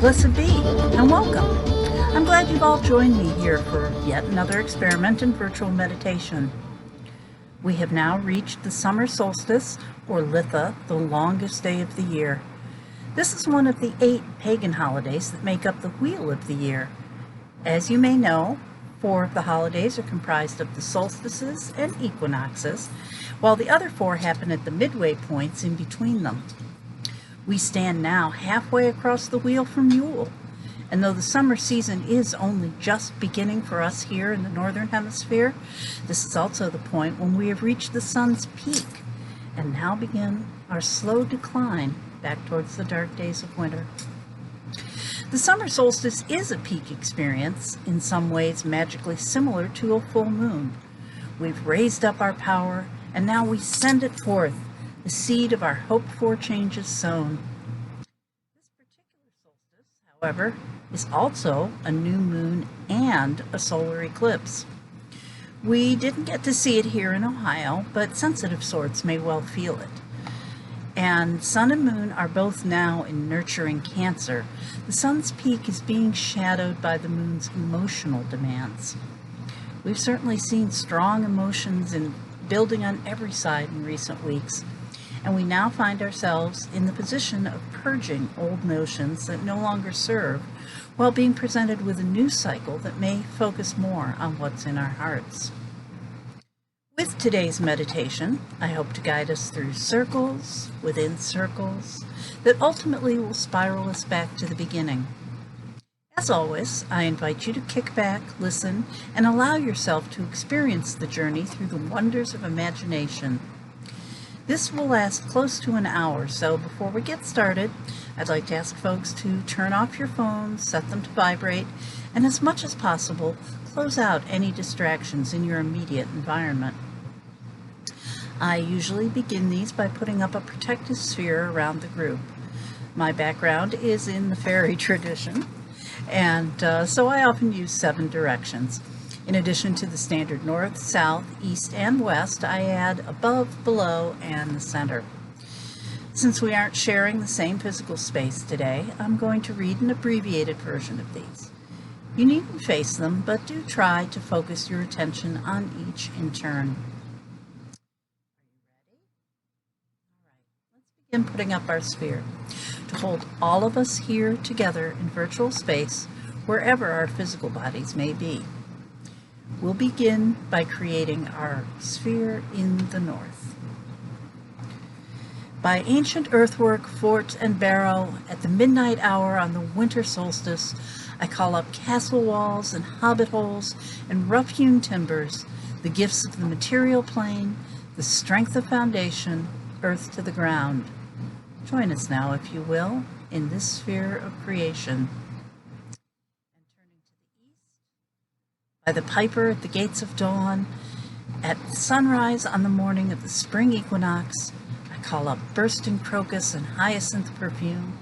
Blessed be, and welcome. I'm glad you've all joined me here for yet another experiment in virtual meditation. We have now reached the Summer Solstice, or Litha, the longest day of the year. This is one of the 8 pagan holidays that make up the wheel of the year. As you may know, 4 of the holidays are comprised of the solstices and equinoxes, while the other 4 happen at the midway points in between them. We stand now halfway across the wheel from Yule, and though the summer season is only just beginning for us here in the Northern Hemisphere, this is also the point when we have reached the sun's peak and now begin our slow decline back towards the dark days of winter. The summer solstice is a peak experience, in some ways magically similar to a full moon. We've raised up our power, and now we send it forth, the seed of our hoped-for changes sown. This particular solstice, however, is also a new moon and a solar eclipse. We didn't get to see it here in Ohio, but sensitive sorts may well feel it. And sun and moon are both now in nurturing Cancer. The sun's peak is being shadowed by the moon's emotional demands. We've certainly seen strong emotions in building on every side in recent weeks, and we now find ourselves in the position of purging old notions that no longer serve, while being presented with a new cycle that may focus more on what's in our hearts. With today's meditation, I hope to guide us through circles within circles that ultimately will spiral us back to the beginning. As always, I invite you to kick back, listen, and allow yourself to experience the journey through the wonders of imagination. This will last close to an hour, so before we get started, I'd like to ask folks to turn off your phones, set them to vibrate, and as much as possible, close out any distractions in your immediate environment. I usually begin these by putting up a protective sphere around the group. My background is in the fairy tradition, and so I often use 7 directions. In addition to the standard north, south, east, and west, I add above, below, and the center. Since we aren't sharing the same physical space today, I'm going to read an abbreviated version of these. You needn't face them, but do try to focus your attention on each in turn. Let's begin putting up our sphere to hold all of us here together in virtual space, wherever our physical bodies may be. We'll begin by creating our sphere in the north. By ancient earthwork, fort, and barrow, at the midnight hour on the winter solstice, I call up castle walls and hobbit holes and rough-hewn timbers, the gifts of the material plane, the strength of foundation, earth to the ground. Join us now, if you will, in this sphere of creation. By the piper at the gates of dawn, at sunrise on the morning of the spring equinox, I call up bursting crocus and hyacinth perfume,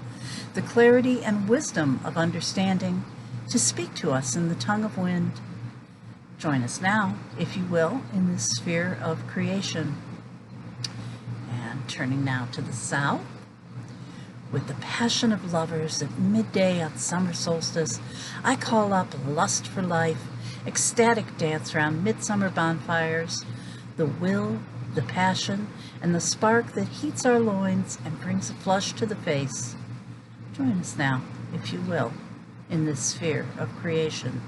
the clarity and wisdom of understanding, to speak to us in the tongue of wind. Join us now, if you will, in this sphere of creation. And turning now to the south, with the passion of lovers at midday on summer solstice, I call up lust for life, ecstatic dance round midsummer bonfires, the will, the passion, and the spark that heats our loins and brings a flush to the face. Join us now, if you will, in this sphere of creation.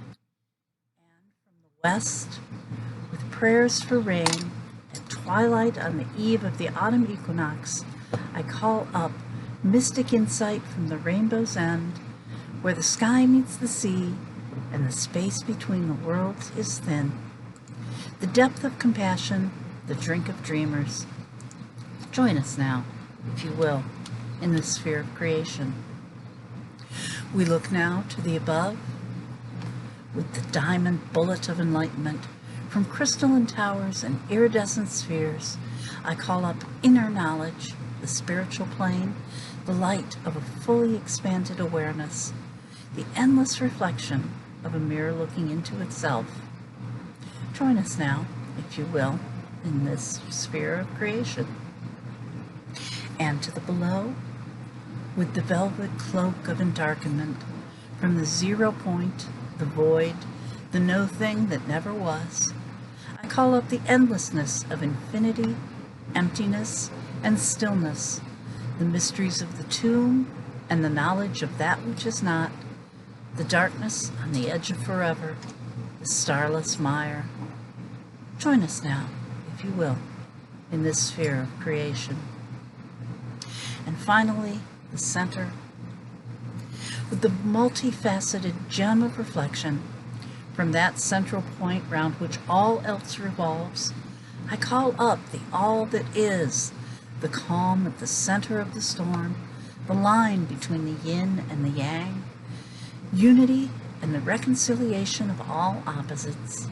And from the west, with prayers for rain, at twilight on the eve of the autumn equinox, I call up mystic insight from the rainbow's end, where the sky meets the sea, and the space between the worlds is thin. The depth of compassion, the drink of dreamers. Join us now, if you will, in this sphere of creation. We look now to the above, with the diamond bullet of enlightenment. From crystalline towers and iridescent spheres, I call up inner knowledge, the spiritual plane, the light of a fully expanded awareness, the endless reflection of a mirror looking into itself. Join us now, if you will, in this sphere of creation. And to the below, with the velvet cloak of endarkenment, from the 0 point, the void, the no thing that never was, I call up the endlessness of infinity, emptiness, and stillness, the mysteries of the tomb and the knowledge of that which is not, the darkness on the edge of forever, the starless mire. Join us now, if you will, in this sphere of creation. And finally, the center, with the multifaceted gem of reflection, from that central point round which all else revolves, I call up the all that is, the calm at the center of the storm, the line between the yin and the yang, unity and the reconciliation of all opposites.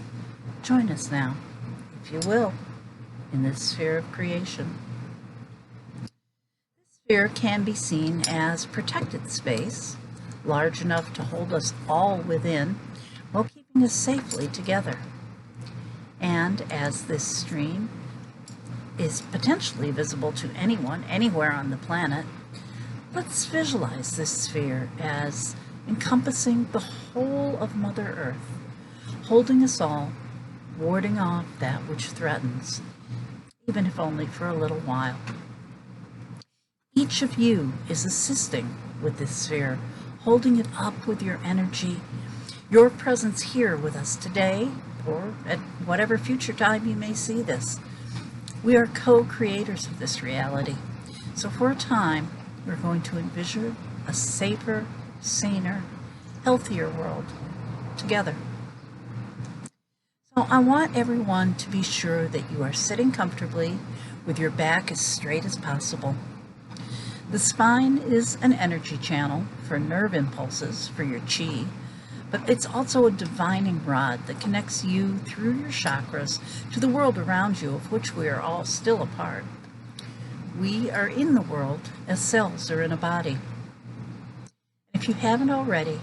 Join us now, if you will, in this sphere of creation. This sphere can be seen as protected space, large enough to hold us all within, while keeping us safely together. And as this stream is potentially visible to anyone, anywhere on the planet, let's visualize this sphere as encompassing the whole of Mother Earth, holding us all, warding off that which threatens, even if only for a little while. Each of you is assisting with this sphere, holding it up with your energy, your presence here with us today, or at whatever future time you may see this. We are co-creators of this reality. So for a time, we're going to envision a safer, saner, healthier world together. So I want everyone to be sure that you are sitting comfortably with your back as straight as possible. The spine is an energy channel for nerve impulses for your chi, but it's also a divining rod that connects you through your chakras to the world around you, of which we are all still a part. We are in the world as cells are in a body. If you haven't already,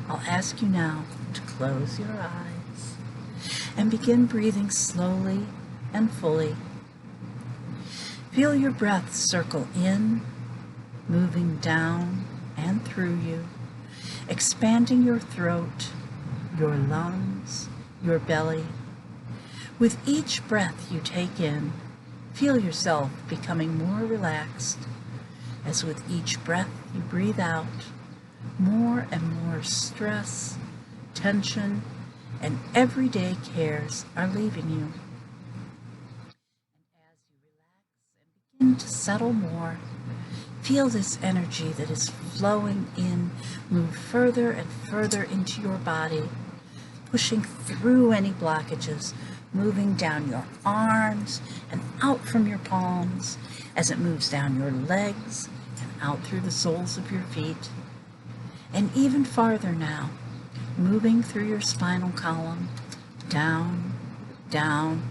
I'll ask you now to close your eyes and begin breathing slowly and fully. Feel your breath circle in, moving down and through you, expanding your throat, your lungs, your belly. With each breath you take in, feel yourself becoming more relaxed, as with each breath you breathe out, more and more stress, tension, and everyday cares are leaving you. And as you relax and begin to settle more, feel this energy that is flowing in move further and further into your body, pushing through any blockages, moving down your arms and out from your palms as it moves down your legs and out through the soles of your feet, and even farther now, moving through your spinal column, down, down,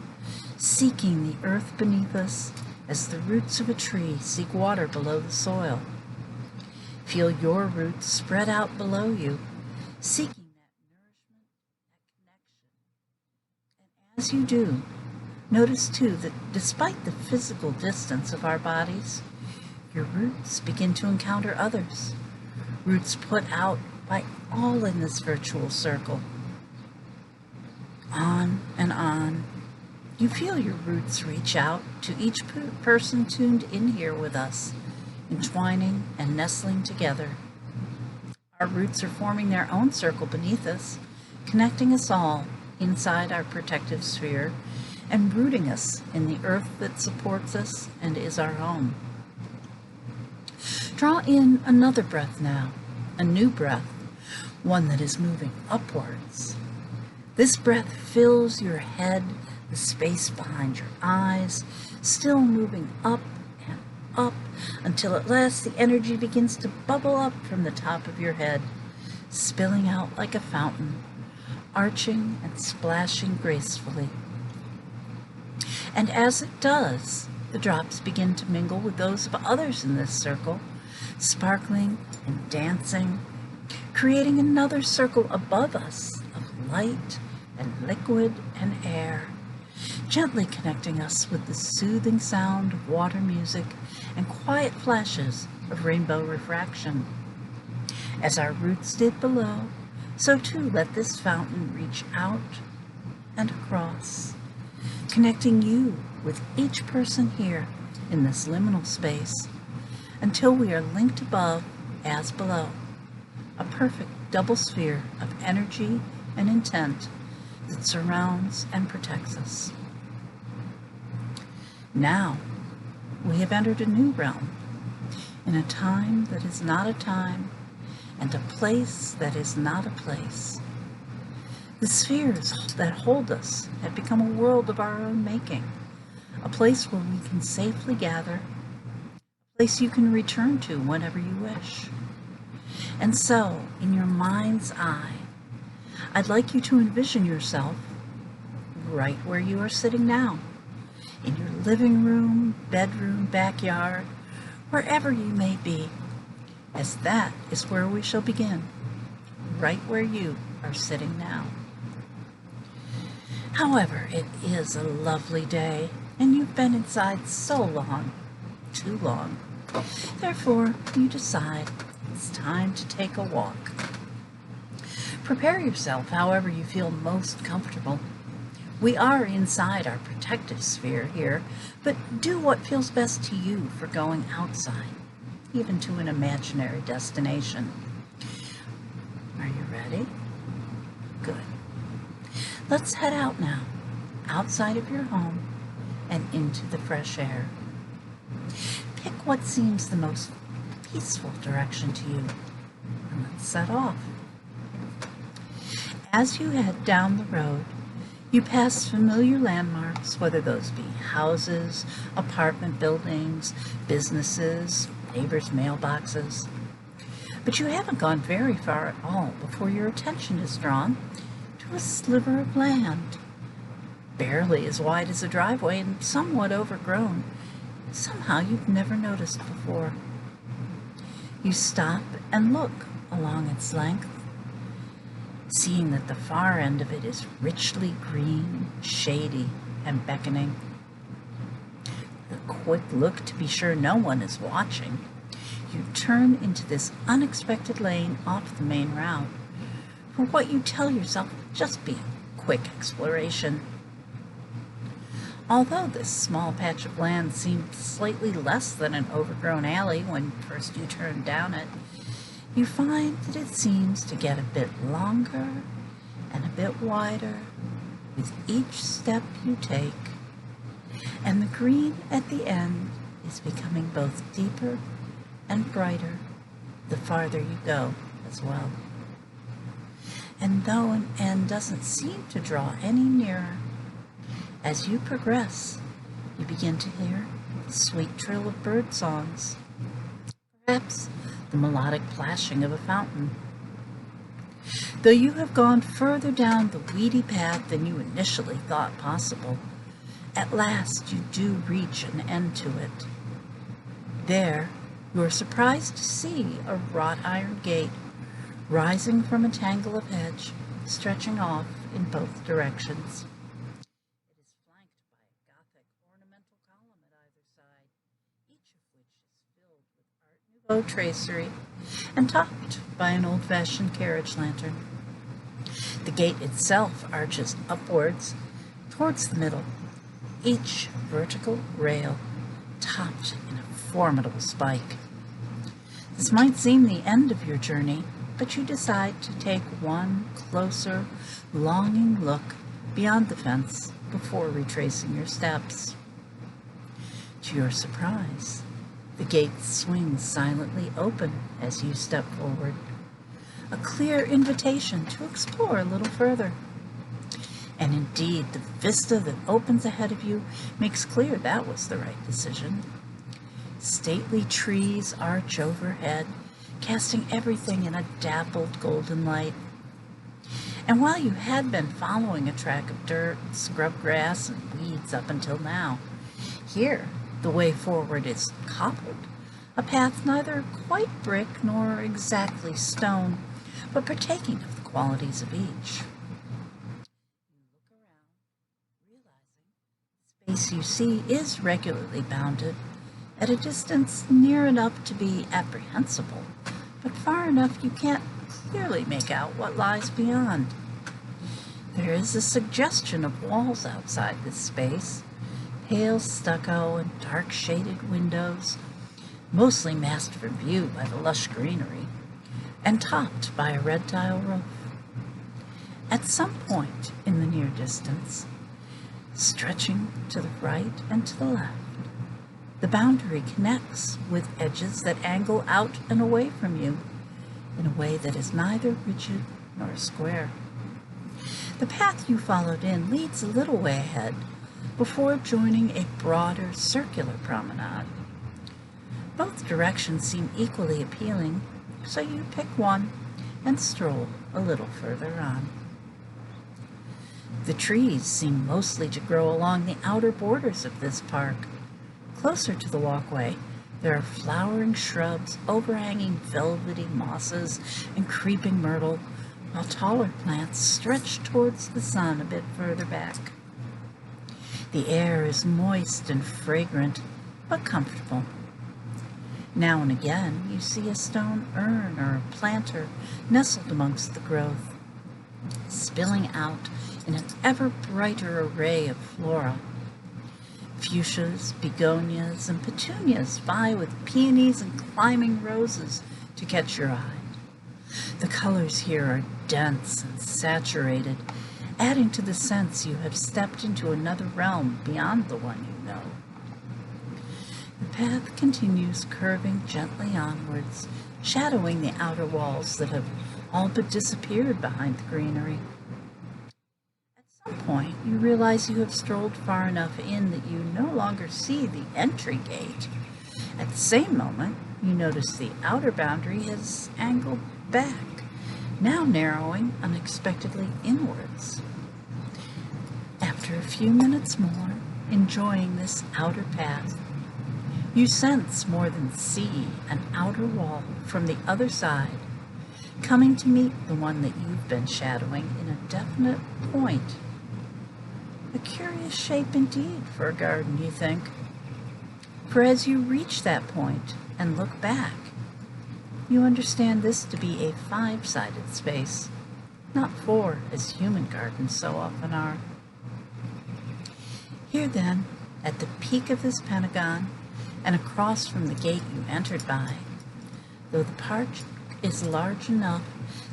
seeking the earth beneath us as the roots of a tree seek water below the soil. Feel your roots spread out below you, seeking that nourishment, that connection. And as you do, notice too that despite the physical distance of our bodies, your roots begin to encounter others, roots put out by all in this virtual circle. On and on. You feel your roots reach out to each person tuned in here with us, entwining and nestling together. Our roots are forming their own circle beneath us, connecting us all inside our protective sphere and rooting us in the earth that supports us and is our home. Draw in another breath now, a new breath, one that is moving upwards. This breath fills your head, the space behind your eyes, still moving up and up until at last the energy begins to bubble up from the top of your head, spilling out like a fountain, arching and splashing gracefully. And as it does, the drops begin to mingle with those of others in this circle, sparkling and dancing, creating another circle above us of light and liquid and air, gently connecting us with the soothing sound of water music and quiet flashes of rainbow refraction. As our roots did below, so too let this fountain reach out and across, connecting you with each person here in this liminal space until we are linked above as below, a perfect double sphere of energy and intent that surrounds and protects us. Now, we have entered a new realm, in a time that is not a time, and a place that is not a place. The spheres that hold us have become a world of our own making, a place where we can safely gather, a place you can return to whenever you wish. And so, in your mind's eye, I'd like you to envision yourself right where you are sitting now, in your living room, bedroom, backyard, wherever you may be, as that is where we shall begin, right where you are sitting now. However, it is a lovely day, and you've been inside so long, too long. Therefore, you decide it's time to take a walk. Prepare yourself however you feel most comfortable. We are inside our protective sphere here, but do what feels best to you for going outside, even to an imaginary destination. Are you ready? Good. Let's head out now, outside of your home and into the fresh air. Pick what seems the most peaceful direction to you, and let's set off. As you head down the road, you pass familiar landmarks, whether those be houses, apartment buildings, businesses, neighbors' mailboxes. But you haven't gone very far at all before your attention is drawn to a sliver of land, barely as wide as a driveway and somewhat overgrown. Somehow you've never noticed before. You stop and look along its length, seeing that the far end of it is richly green, shady, and beckoning. A quick look to be sure no one is watching, you turn into this unexpected lane off the main route for what you tell yourself will just be a quick exploration. Although this small patch of land seemed slightly less than an overgrown alley when first you turned down it, you find that it seems to get a bit longer and a bit wider with each step you take, and the green at the end is becoming both deeper and brighter the farther you go as well. And though an end doesn't seem to draw any nearer, as you progress, you begin to hear the sweet trill of bird songs, perhaps the melodic plashing of a fountain. Though you have gone further down the weedy path than you initially thought possible, at last you do reach an end to it. There, you are surprised to see a wrought iron gate rising from a tangle of hedge, stretching off in both directions. It is flanked by a Gothic ornamental column at either side, each of which is filled with Art Nouveau tracery and topped by an old-fashioned carriage lantern. The gate itself arches upwards towards the middle, each vertical rail topped in a formidable spike. This might seem the end of your journey, but you decide to take one closer, longing look beyond the fence before retracing your steps. To your surprise, the gate swings silently open as you step forward, a clear invitation to explore a little further. And indeed, the vista that opens ahead of you makes clear that was the right decision. Stately trees arch overhead, casting everything in a dappled golden light. And while you had been following a track of dirt, scrub grass, and weeds up until now, here the way forward is cobbled, a path neither quite brick nor exactly stone, but partaking of the qualities of each. You look around, realizing the space you see is regularly bounded, at a distance near enough to be apprehensible, but far enough you can't clearly make out what lies beyond. There is a suggestion of walls outside this space, pale stucco and dark shaded windows, mostly masked from view by the lush greenery, and topped by a red tile roof. At some point in the near distance, stretching to the right and to the left, the boundary connects with edges that angle out and away from you in a way that is neither rigid nor square. The path you followed in leads a little way ahead before joining a broader circular promenade. Both directions seem equally appealing, so you pick one and stroll a little further on. The trees seem mostly to grow along the outer borders of this park. Closer to the walkway, there are flowering shrubs overhanging velvety mosses and creeping myrtle, while taller plants stretch towards the sun a bit further back. The air is moist and fragrant, but comfortable. Now and again, you see a stone urn or a planter nestled amongst the growth, spilling out in an ever brighter array of flora. Fuchsias, begonias, and petunias vie with peonies and climbing roses to catch your eye. The colors here are dense and saturated, adding to the sense you have stepped into another realm beyond the one you know. The path continues curving gently onwards, shadowing the outer walls that have all but disappeared behind the greenery. At some point, you realize you have strolled far enough in that you no longer see the entry gate. At the same moment, you notice the outer boundary has angled back, now narrowing unexpectedly inwards. After a few minutes more, enjoying this outer path, you sense more than see an outer wall from the other side, coming to meet the one that you've been shadowing in a definite point. A curious shape indeed for a garden, you think. For as you reach that point and look back, you understand this to be a five-sided space, not four as human gardens so often are. Here then, at the peak of this pentagon, and across from the gate you entered by, though the park is large enough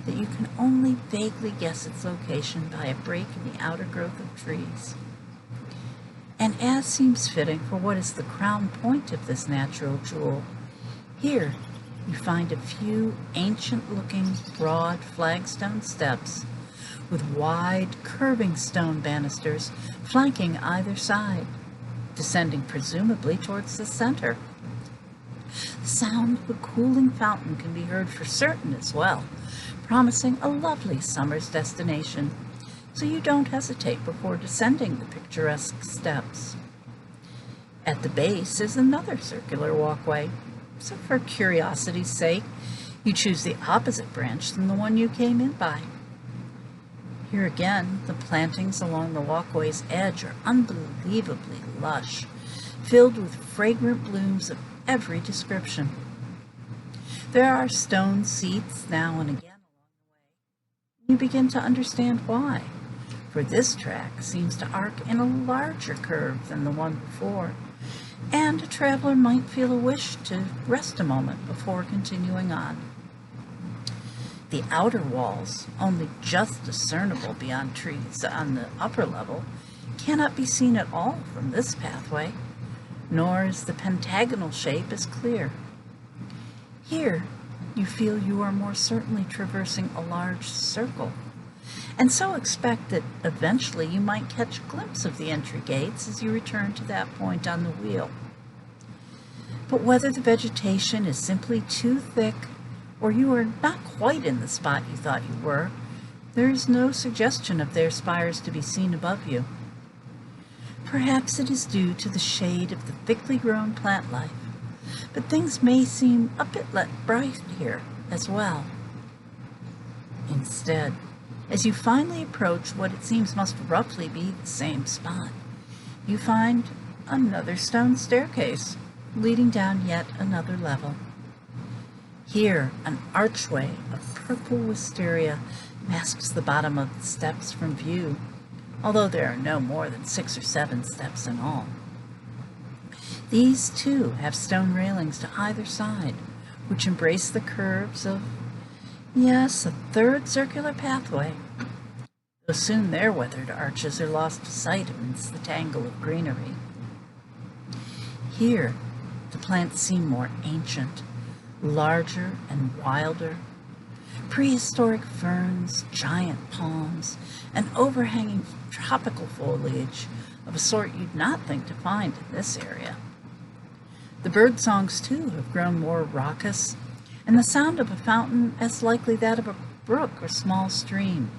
that you can only vaguely guess its location by a break in the outer growth of trees. And as seems fitting for what is the crown point of this natural jewel, here you find a few ancient-looking, broad flagstone steps with wide, curving stone banisters flanking either side, descending presumably towards the center. The sound of a cooling fountain can be heard for certain as well, promising a lovely summer's destination, so you don't hesitate before descending the picturesque steps. At the base is another circular walkway, so for curiosity's sake, you choose the opposite branch than the one you came in by. Here again, the plantings along the walkway's edge are unbelievably lush, filled with fragrant blooms of every description. There are stone seats now and again along the way. You begin to understand why, for this track seems to arc in a larger curve than the one before, and a traveler might feel a wish to rest a moment before continuing on. The outer walls, only just discernible beyond trees on the upper level, cannot be seen at all from this pathway, nor is the pentagonal shape as clear. Here, you feel you are more certainly traversing a large circle, and so expect that eventually you might catch a glimpse of the entry gates as you return to that point on the wheel. But whether the vegetation is simply too thick, or you are not quite in the spot you thought you were, there is no suggestion of their spires to be seen above you. Perhaps it is due to the shade of the thickly grown plant life, but things may seem a bit less bright here as well. Instead, as you finally approach what it seems must roughly be the same spot, you find another stone staircase, leading down yet another level. Here, an archway of purple wisteria masks the bottom of the steps from view, although there are no more than 6 or 7 steps in all. These, too, have stone railings to either side, which embrace the curves of, yes, a third circular pathway, though soon their weathered arches are lost to sight amidst the tangle of greenery. Here, the plants seem more ancient, larger and wilder. Prehistoric ferns, giant palms, and overhanging tropical foliage of a sort you'd not think to find in this area. The bird songs, too, have grown more raucous, and the sound of a fountain as likely that of a brook or small stream.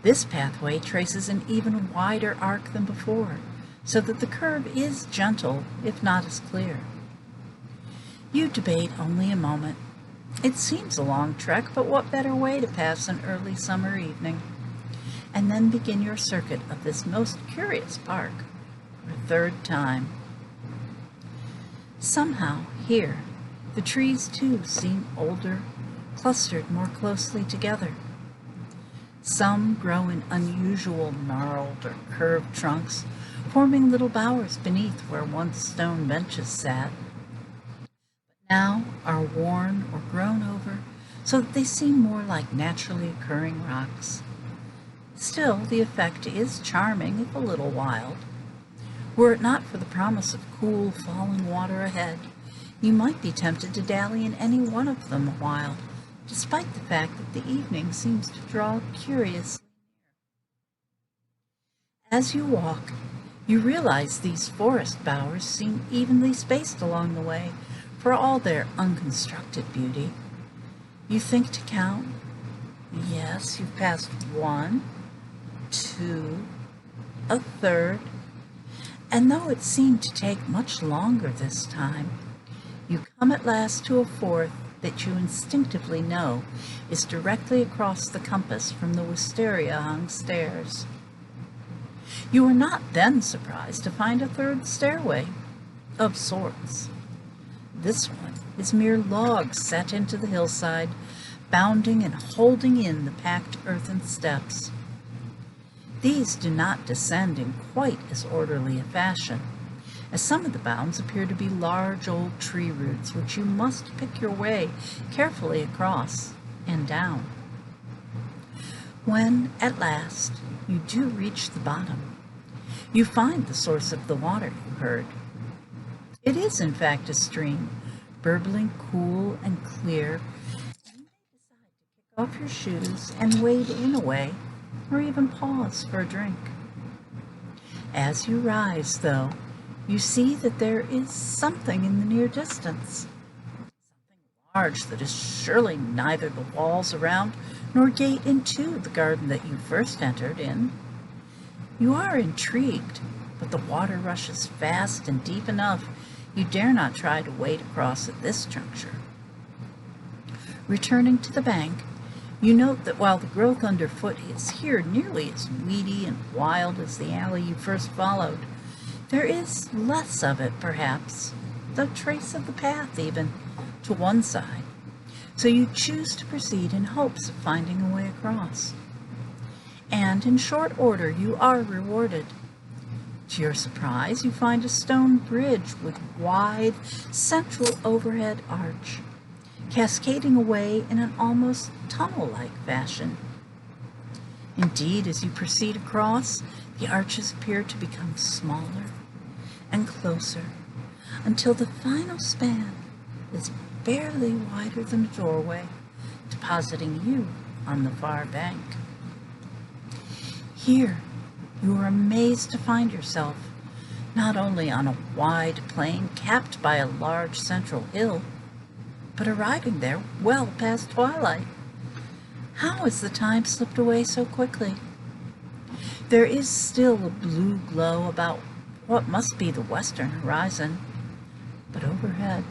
This pathway traces an even wider arc than before, so that the curve is gentle, if not as clear. You debate only a moment. It seems a long trek, but what better way to pass an early summer evening? And then begin your circuit of this most curious park for a third time. Somehow, here, the trees too seem older, clustered more closely together. Some grow in unusual gnarled or curved trunks, forming little bowers beneath where once stone benches sat. Now are worn or grown over so that they seem more like naturally occurring rocks. Still, the effect is charming if a little wild. Were it not for the promise of cool, falling water ahead, you might be tempted to dally in any one of them a while, despite the fact that the evening seems to draw curiously near. As you walk, you realize these forest bowers seem evenly spaced along the way, for all their unconstructed beauty. You think to count. Yes, you've passed 1, 2, a third, and though it seemed to take much longer this time, you come at last to a 4th that you instinctively know is directly across the compass from the wisteria-hung stairs. You are not then surprised to find a 3rd stairway, of sorts. This one is mere logs set into the hillside, bounding and holding in the packed earthen steps. These do not descend in quite as orderly a fashion, as some of the bounds appear to be large old tree roots which you must pick your way carefully across and down. When, at last, you do reach the bottom, you find the source of the water you heard. It is, in fact, a stream, burbling cool and clear, and you may decide to kick off your shoes and wade in a way, or even pause for a drink. As you rise, though, you see that there is something in the near distance, something large that is surely neither the walls around nor gate into the garden that you first entered in. You are intrigued, but the water rushes fast and deep enough you dare not try to wade across at this juncture. Returning to the bank, you note that while the growth underfoot is here nearly as weedy and wild as the alley you first followed, there is less of it, perhaps, the trace of the path even, to one side, so you choose to proceed in hopes of finding a way across. And in short order you are rewarded. To your surprise, you find a stone bridge with wide, central overhead arch, cascading away in an almost tunnel-like fashion. Indeed, as you proceed across, the arches appear to become smaller and closer, until the final span is barely wider than a doorway, depositing you on the far bank. Here, you are amazed to find yourself not only on a wide plain capped by a large central hill, but arriving there well past twilight. How has the time slipped away so quickly? There is still a blue glow about what must be the western horizon, but overhead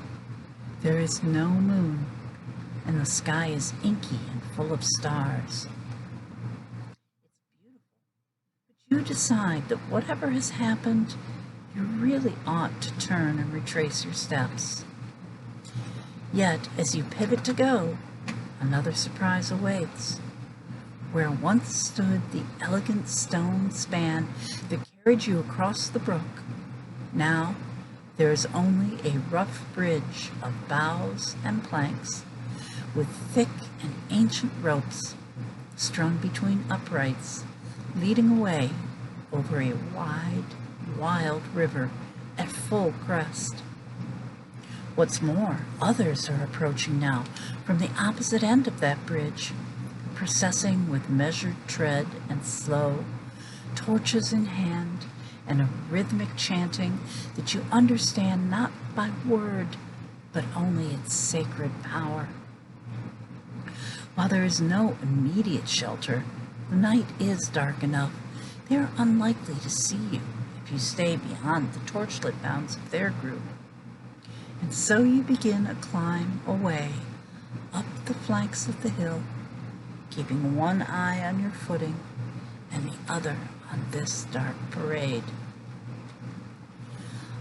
there is no moon, and the sky is inky and full of stars. You decide that whatever has happened You really ought to turn and retrace your steps. Yet, as you pivot to go, another surprise awaits. Where once stood the elegant stone span that carried you across the brook, now there is only a rough bridge of boughs and planks with thick and ancient ropes strung between uprights, leading away over a wide, wild river at full crest. What's more, others are approaching now from the opposite end of that bridge, processing with measured tread and slow, torches in hand, and a rhythmic chanting that you understand not by word, but only its sacred power. While there is no immediate shelter, the night is dark enough. They are unlikely to see you if you stay beyond the torchlit bounds of their group. And so you begin a climb away up the flanks of the hill, keeping one eye on your footing and the other on this dark parade.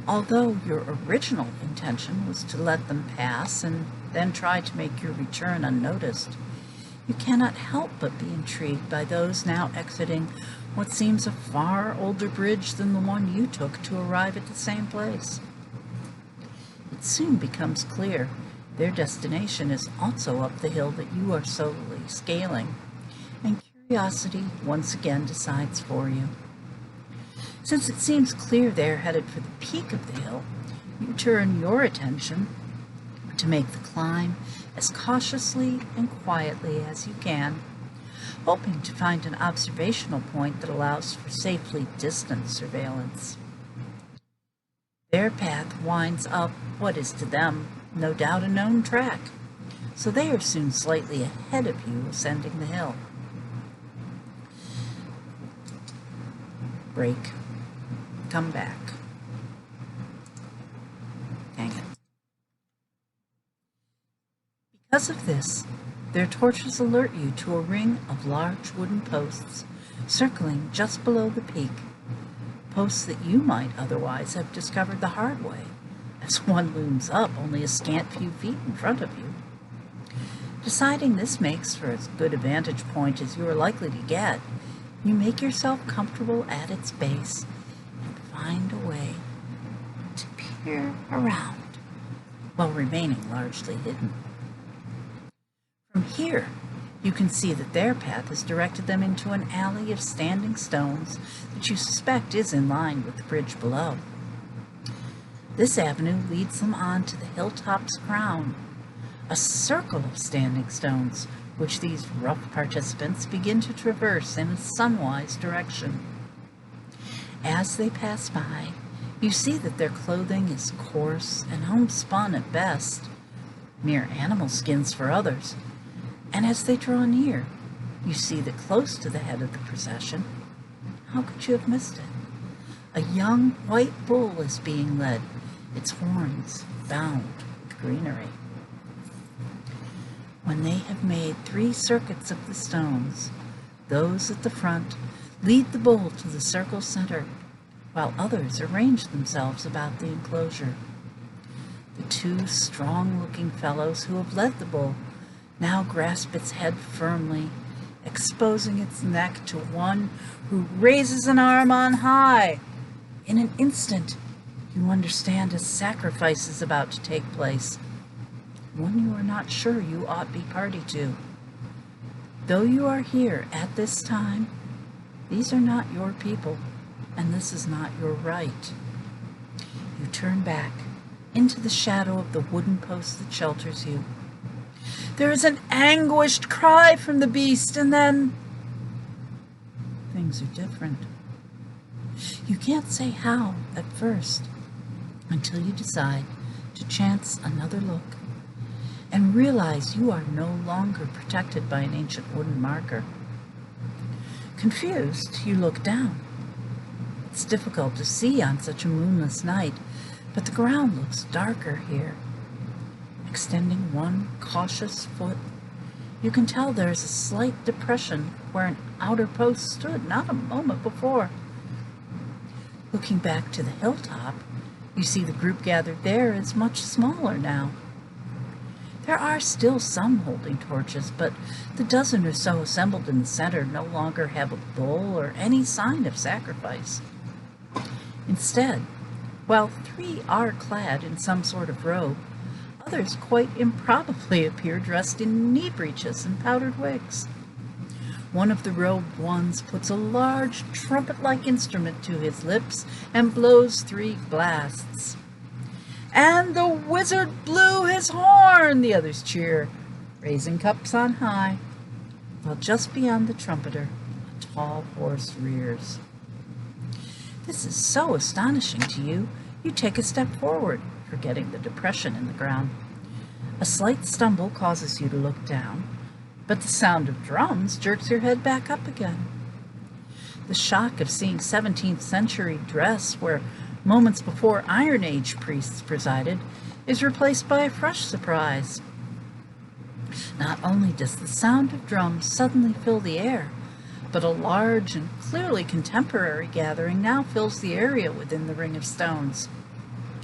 Although your original intention was to let them pass and then try to make your return unnoticed, you cannot help but be intrigued by those now exiting what seems a far older bridge than the one you took to arrive at the same place. It soon becomes clear their destination is also up the hill that you are solely scaling, and curiosity once again decides for you. Since it seems clear they're headed for the peak of the hill, you turn your attention to make the climb as cautiously and quietly as you can, hoping to find an observational point that allows for safely distant surveillance. Their path winds up what is to them no doubt a known track, so they are soon slightly ahead of you ascending the hill. Break. Come back. Dang it. Because of this, their torches alert you to a ring of large wooden posts circling just below the peak, posts that you might otherwise have discovered the hard way, as one looms up only a scant few feet in front of you. Deciding this makes for as good a vantage point as you are likely to get, you make yourself comfortable at its base and find a way to peer around while remaining largely hidden. From here, you can see that their path has directed them into an alley of standing stones that you suspect is in line with the bridge below. This avenue leads them on to the hilltop's crown, a circle of standing stones, which these rough participants begin to traverse in a sunwise direction. As they pass by, you see that their clothing is coarse and homespun at best, mere animal skins for others, and as they draw near, you see that close to the head of the procession, how could you have missed it? A young white bull is being led, its horns bound with greenery. When they have made 3 circuits of the stones, those at the front lead the bull to the circle center, while others arrange themselves about the enclosure. The 2 strong-looking fellows who have led the bull now grasp its head firmly, exposing its neck to one who raises an arm on high. In an instant, you understand a sacrifice is about to take place, one you are not sure you ought be party to. Though you are here at this time, these are not your people, and this is not your right. You turn back into the shadow of the wooden post that shelters you. There is an anguished cry from the beast, and then things are different. You can't say how at first, until you decide to chance another look and realize you are no longer protected by an ancient wooden marker. Confused, you look down. It's difficult to see on such a moonless night, but the ground looks darker here. Extending one cautious foot, you can tell there is a slight depression where an outer post stood not a moment before. Looking back to the hilltop, you see the group gathered there is much smaller now. There are still some holding torches, but the dozen or so assembled in the center no longer have a bull or any sign of sacrifice. Instead, while 3 are clad in some sort of robe, others quite improbably appear dressed in knee breeches and powdered wigs. One of the robed ones puts a large trumpet-like instrument to his lips and blows 3 blasts. "And the wizard blew his horn!" the others cheer, raising cups on high, while just beyond the trumpeter, a tall horse rears. This is so astonishing to you, you take a step forward, forgetting the depression in the ground. A slight stumble causes you to look down, but the sound of drums jerks your head back up again. The shock of seeing 17th century dress where moments before Iron Age priests presided is replaced by a fresh surprise. Not only does the sound of drums suddenly fill the air, but a large and clearly contemporary gathering now fills the area within the ring of stones.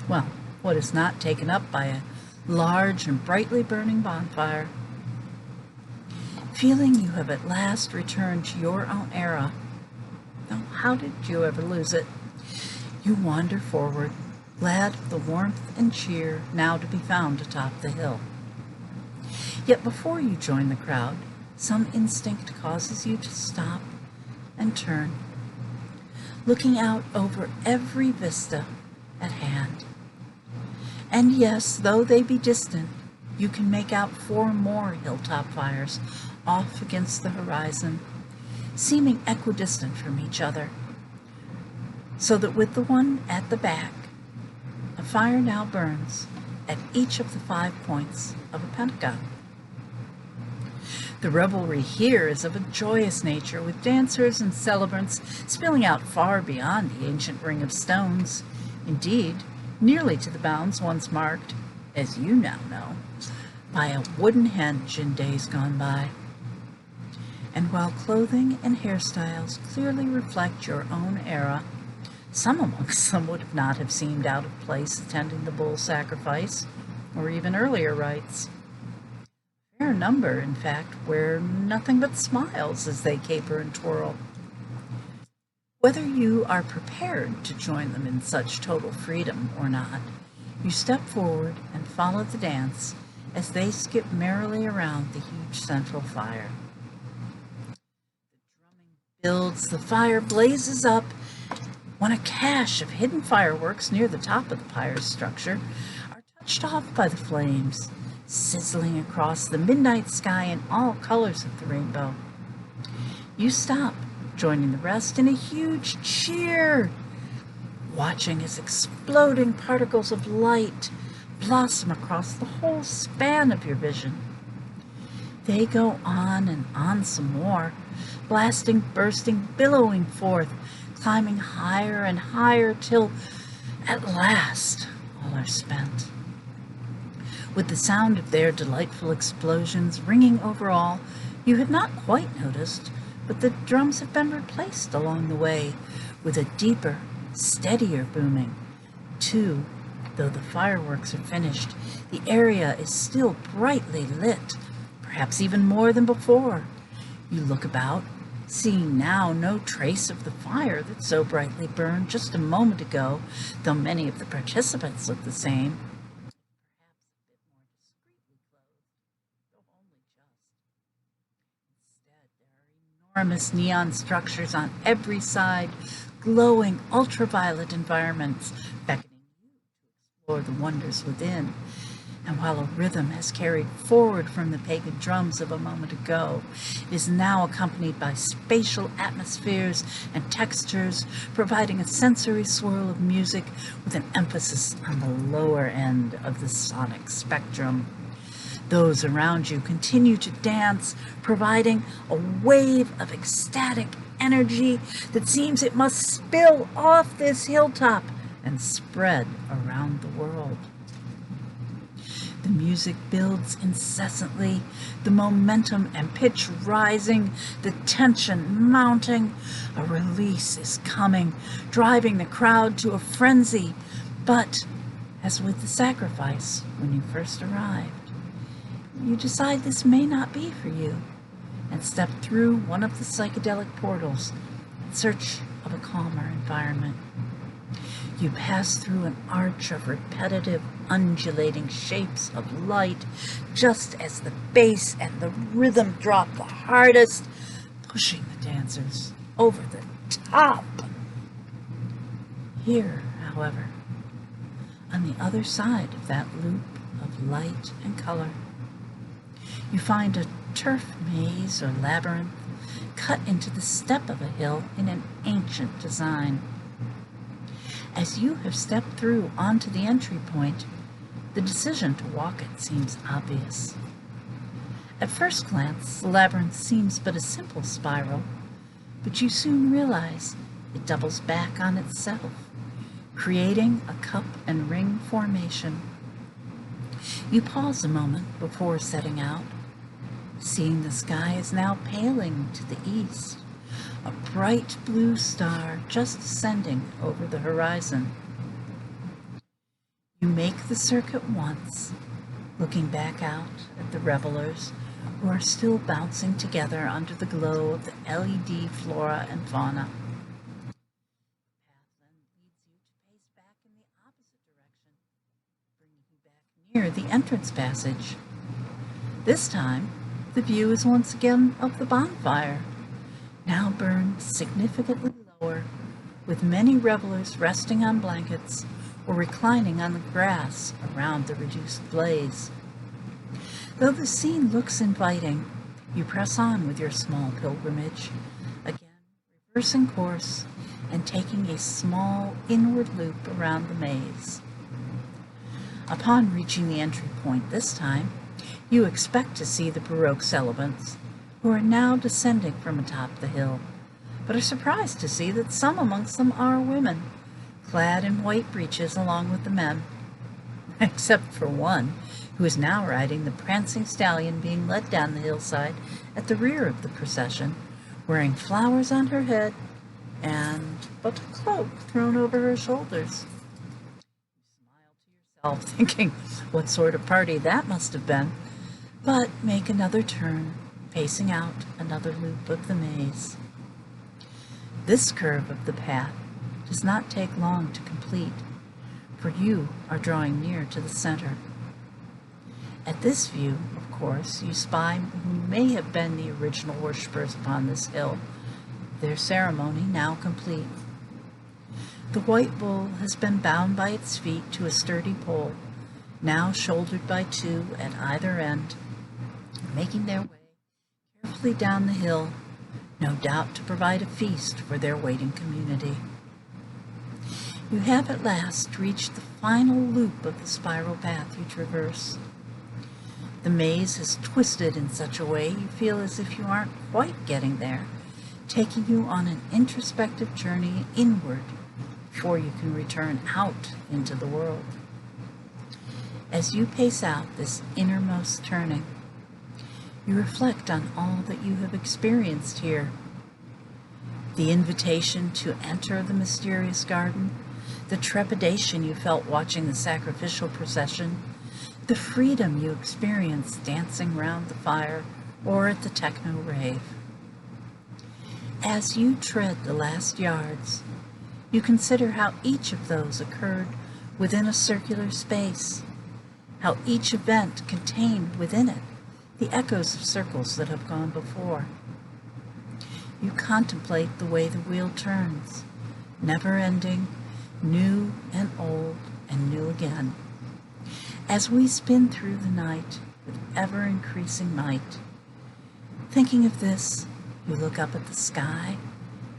Well, what is not taken up by a large and brightly burning bonfire. Feeling you have at last returned to your own era, though how did you ever lose it? You wander forward, glad of the warmth and cheer now to be found atop the hill. Yet before you join the crowd, some instinct causes you to stop and turn, looking out over every vista at hand. And yes, though they be distant, you can make out 4 more hilltop fires off against the horizon, seeming equidistant from each other, so that with the one at the back, a fire now burns at each of the 5 points of a pentagon. The revelry here is of a joyous nature, with dancers and celebrants spilling out far beyond the ancient ring of stones, indeed, nearly to the bounds once marked, as you now know, by a wooden henge in days gone by. And while clothing and hairstyles clearly reflect your own era, some amongst them would not have seemed out of place attending the bull sacrifice, or even earlier rites. A fair number, in fact, wear nothing but smiles as they caper and twirl. Whether you are prepared to join them in such total freedom or not, you step forward and follow the dance as they skip merrily around the huge central fire. The drumming builds, the fire blazes up, when a cache of hidden fireworks near the top of the pyre's structure are touched off by the flames, sizzling across the midnight sky in all colors of the rainbow. You stop, joining the rest in a huge cheer, watching as exploding particles of light blossom across the whole span of your vision. They go on and on some more, blasting, bursting, billowing forth, climbing higher and higher till, at last, all are spent. With the sound of their delightful explosions ringing over all, you had not quite noticed, but the drums have been replaced along the way with a deeper, steadier booming. Too, though the fireworks are finished, the area is still brightly lit, perhaps even more than before. You look about, seeing now no trace of the fire that so brightly burned just a moment ago, though many of the participants look the same. Enormous neon structures on every side, glowing ultraviolet environments, beckoning you to explore the wonders within. And while a rhythm has carried forward from the pagan drums of a moment ago, it is now accompanied by spatial atmospheres and textures, providing a sensory swirl of music with an emphasis on the lower end of the sonic spectrum. Those around you continue to dance, providing a wave of ecstatic energy that seems it must spill off this hilltop and spread around the world. The music builds incessantly, the momentum and pitch rising, the tension mounting. A release is coming, driving the crowd to a frenzy. But, as with the sacrifice when you first arrived, you decide this may not be for you and step through one of the psychedelic portals in search of a calmer environment. You pass through an arch of repetitive, undulating shapes of light, just as the bass and the rhythm drop the hardest, pushing the dancers over the top. Here, however, on the other side of that loop of light and color, you find a turf maze or labyrinth cut into the step of a hill in an ancient design. As you have stepped through onto the entry point, the decision to walk it seems obvious. At first glance, the labyrinth seems but a simple spiral, but you soon realize it doubles back on itself, creating a cup and ring formation. You pause a moment before setting out, seeing the sky is now paling to the east, a bright blue star just ascending over the horizon. You make the circuit once, looking back out at the revelers who are still bouncing together under the glow of the LED flora and fauna. The path then leads you to pace back in the opposite direction, bringing you back near the entrance passage. This time, the view is once again of the bonfire, now burned significantly lower, with many revelers resting on blankets or reclining on the grass around the reduced blaze. Though the scene looks inviting, you press on with your small pilgrimage, again reversing course and taking a small inward loop around the maze. Upon reaching the entry point this time, you expect to see the Baroque celebrants, who are now descending from atop the hill, but are surprised to see that some amongst them are women, clad in white breeches along with the men, except for one, who is now riding the prancing stallion being led down the hillside at the rear of the procession, wearing flowers on her head and but a cloak thrown over her shoulders. You smile to yourself, thinking what sort of party that must have been, but make another turn, pacing out another loop of the maze. This curve of the path does not take long to complete, for you are drawing near to the center. At this view, of course, you spy who may have been the original worshippers upon this hill, their ceremony now complete. The white bull has been bound by its feet to a sturdy pole, now shouldered by two at either end, making their way carefully down the hill, no doubt to provide a feast for their waiting community. You have at last reached the final loop of the spiral path you traverse. The maze is twisted in such a way you feel as if you aren't quite getting there, taking you on an introspective journey inward before you can return out into the world. As you pace out this innermost turning, you reflect on all that you have experienced here. The invitation to enter the mysterious garden, the trepidation you felt watching the sacrificial procession, the freedom you experienced dancing round the fire or at the techno rave. As you tread the last yards, you consider how each of those occurred within a circular space, how each event contained within it the echoes of circles that have gone before. You contemplate the way the wheel turns, never ending, new and old and new again. As we spin through the night with ever-increasing might, thinking of this, you look up at the sky,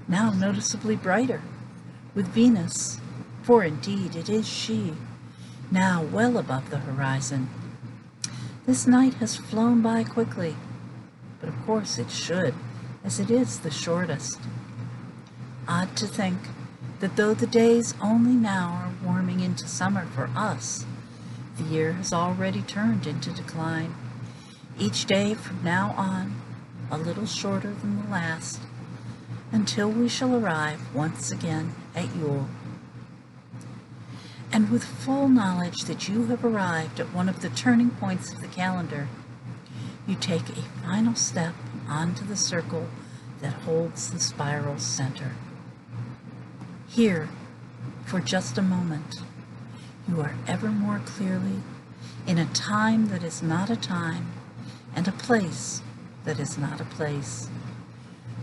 now noticeably brighter, with Venus, for indeed it is she, now well above the horizon. This night has flown by quickly, but of course it should, as it is the shortest. Odd to think that though the days only now are warming into summer for us, The year has already turned into decline, each day from now on a little shorter than the last, until we shall arrive once again at Yule. And with full knowledge that you have arrived at one of the turning points of the calendar, you take a final step onto the circle that holds the spiral's center. Here, for just a moment, you are ever more clearly in a time that is not a time, and a place that is not a place.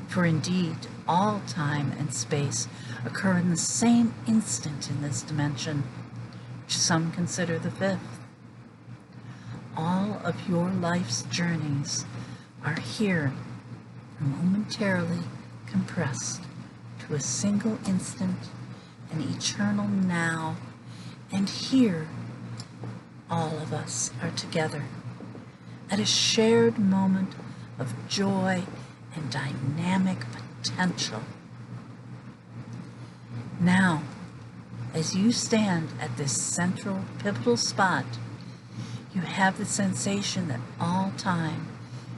For indeed, all time and space occur in the same instant in this dimension, which some consider the fifth. All of your life's journeys are here, momentarily compressed to a single instant, an eternal now, and here all of us are together at a shared moment of joy and dynamic potential. Now, as you stand at this central pivotal spot, you have the sensation that all time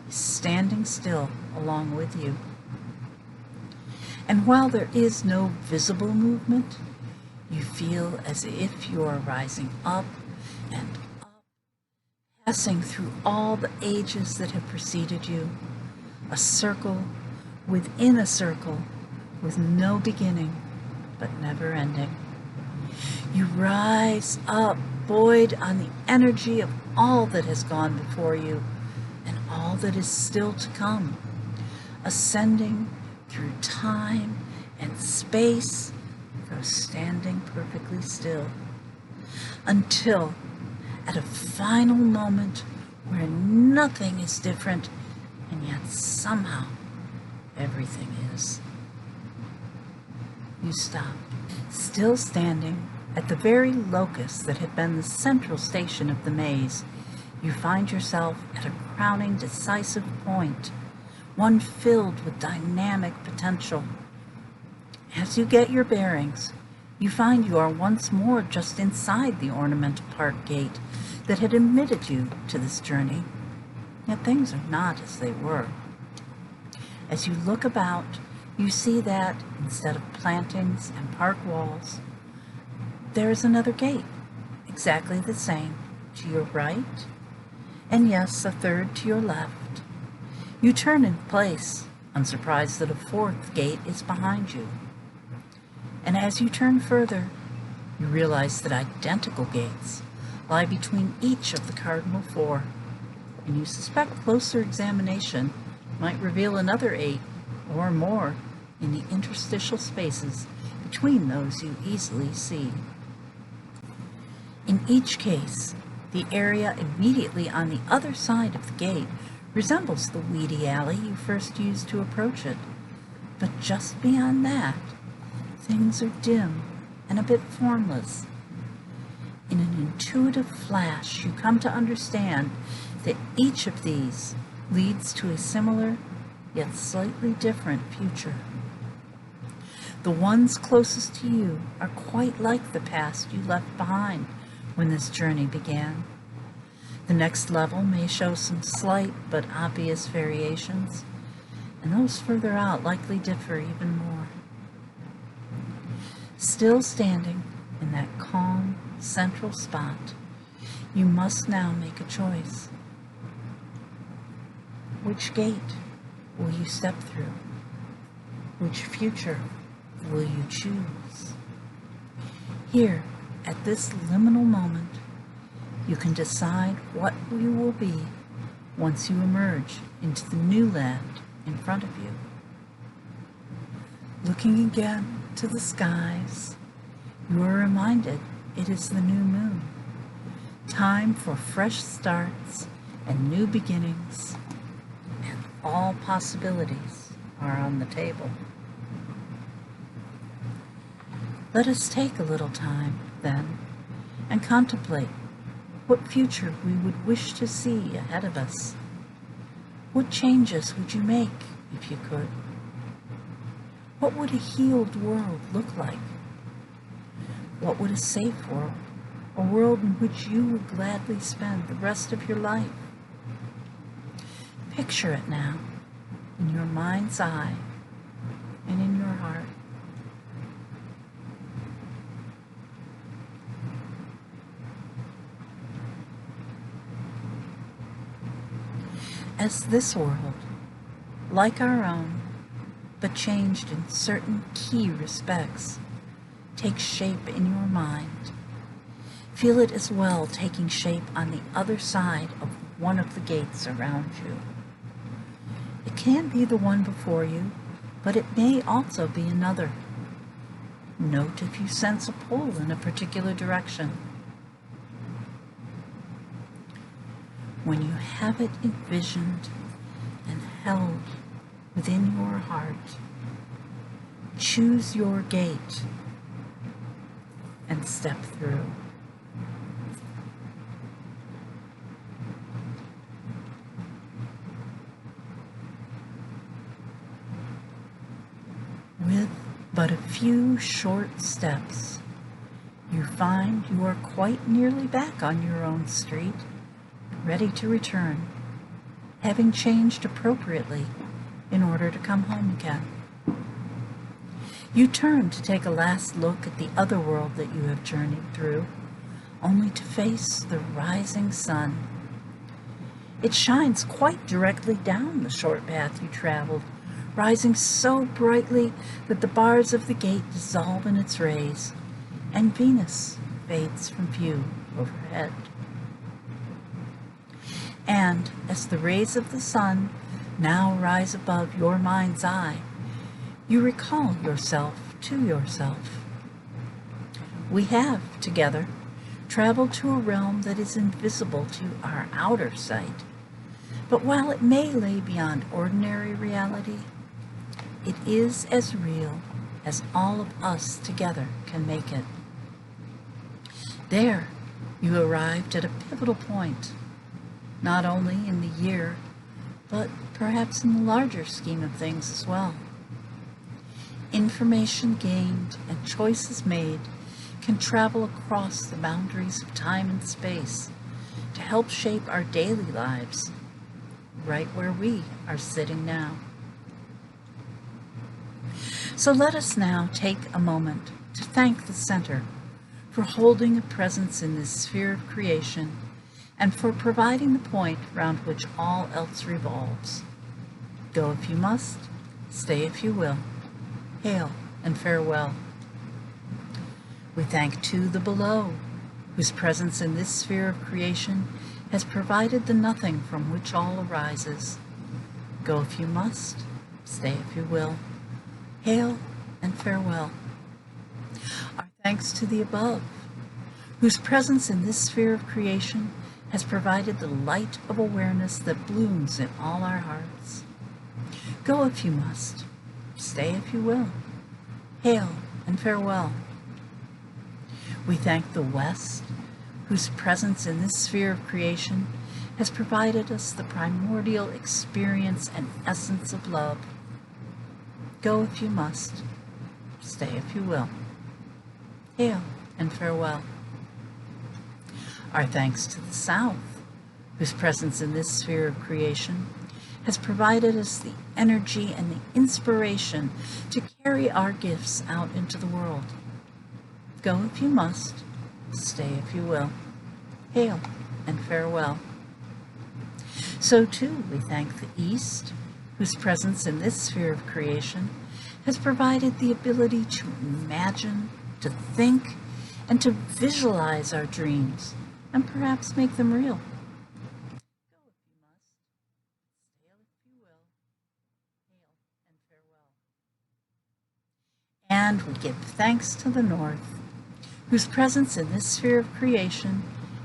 is standing still along with you. And while there is no visible movement, you feel as if you are rising up and up, passing through all the ages that have preceded you, a circle within a circle with no beginning but never ending. You rise up, buoyed on the energy of all that has gone before you and all that is still to come, ascending through time and space, though standing perfectly still, until at a final moment where nothing is different and yet somehow everything is, you stop, still standing at the very locus that had been the central station of the maze. You find yourself at a crowning decisive point, one filled with dynamic potential. As you get your bearings, you find you are once more just inside the ornamental park gate that had admitted you to this journey. Yet things are not as they were. As you look about, you see that instead of plantings and park walls, there is another gate, exactly the same, to your right, and yes, a third to your left. You turn in place, unsurprised that a fourth gate is behind you. And as you turn further, you realize that identical gates lie between each of the cardinal four, and you suspect closer examination might reveal another 8 or more in the interstitial spaces between those you easily see. In each case, the area immediately on the other side of the gate resembles the weedy alley you first used to approach it, but just beyond that, things are dim and a bit formless. In an intuitive flash, you come to understand that each of these leads to a similar, yet slightly different future. The ones closest to you are quite like the past you left behind when this journey began. The next level may show some slight but obvious variations, and those further out likely differ even more. Still standing in that calm, central spot, you must now make a choice. Which gate will you step through? Which future will you choose? Here, at this liminal moment, you can decide what you will be once you emerge into the new land in front of you. Looking again to the skies, you are reminded it is the new moon. Time for fresh starts and new beginnings, and all possibilities are on the table. Let us take a little time, then, and contemplate what future we would wish to see ahead of us. What changes would you make if you could? What would a healed world look like? What would a safe world a world in which you would gladly spend the rest of your life. Picture it now, in your mind's eye and in your heart. As this world, like our own, but changed in certain key respects, takes shape in your mind, feel it as well taking shape on the other side of one of the gates around you. It can be the one before you, but it may also be another. Note if you sense a pull in a particular direction. When you have it envisioned and held within your heart, choose your gate and step through. With but a few short steps, you find you are quite nearly back on your own street, ready to return, having changed appropriately in order to come home again. You turn to take a last look at the other world that you have journeyed through, only to face the rising sun. It shines quite directly down the short path you traveled, rising so brightly that the bars of the gate dissolve in its rays, and Venus fades from view overhead. And as the rays of the sun now rise above your mind's eye, you recall yourself to yourself. We have, together, traveled to a realm that is invisible to our outer sight, but while it may lay beyond ordinary reality, it is as real as all of us together can make it. There, you arrived at a pivotal point, not only in the year, but perhaps in the larger scheme of things as well. Information gained and choices made can travel across the boundaries of time and space to help shape our daily lives, right where we are sitting now. So let us now take a moment to thank the Center for holding a presence in this sphere of creation and for providing the point round which all else revolves. Go if you must, stay if you will. Hail and farewell. We thank too the below, whose presence in this sphere of creation has provided the nothing from which all arises. Go if you must, stay if you will. Hail and farewell. Our thanks to the above, whose presence in this sphere of creation has provided the light of awareness that blooms in all our hearts. Go if you must, stay if you will. Hail and farewell. We thank the West, whose presence in this sphere of creation has provided us the primordial experience and essence of love. Go if you must, stay if you will. Hail and farewell. Our thanks to the South, whose presence in this sphere of creation has provided us the energy and the inspiration to carry our gifts out into the world. Go if you must, stay if you will. Hail and farewell. So too we thank the East, whose presence in this sphere of creation has provided the ability to imagine, to think, and to visualize our dreams, and perhaps make them real. Go if you must, stay if you will. Hail and farewell. And we give thanks to the North, whose presence in this sphere of creation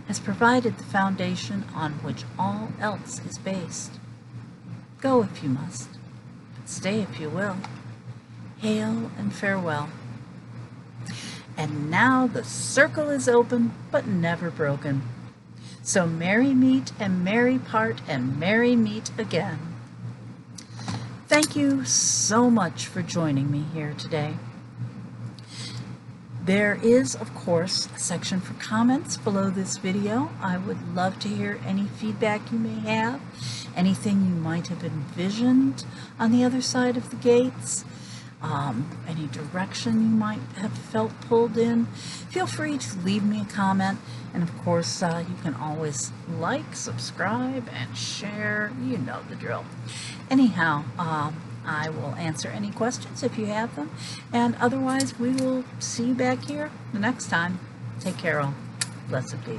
has provided the foundation on which all else is based. Go if you must, but stay if you will. Hail and farewell. And now the circle is open, but never broken. So merry meet and merry part and merry meet again. Thank you so much for joining me here today. There is, of course, a section for comments below this video. I would love to hear any feedback you may have, anything you might have envisioned on the other side of the gates, any direction you might have felt pulled in. Feel free to leave me a comment, and of course you can always like, subscribe, and share. You know the drill. Anyhow, I will answer any questions if you have them, and otherwise we will see you back here the next time. Take care all. Blessed be.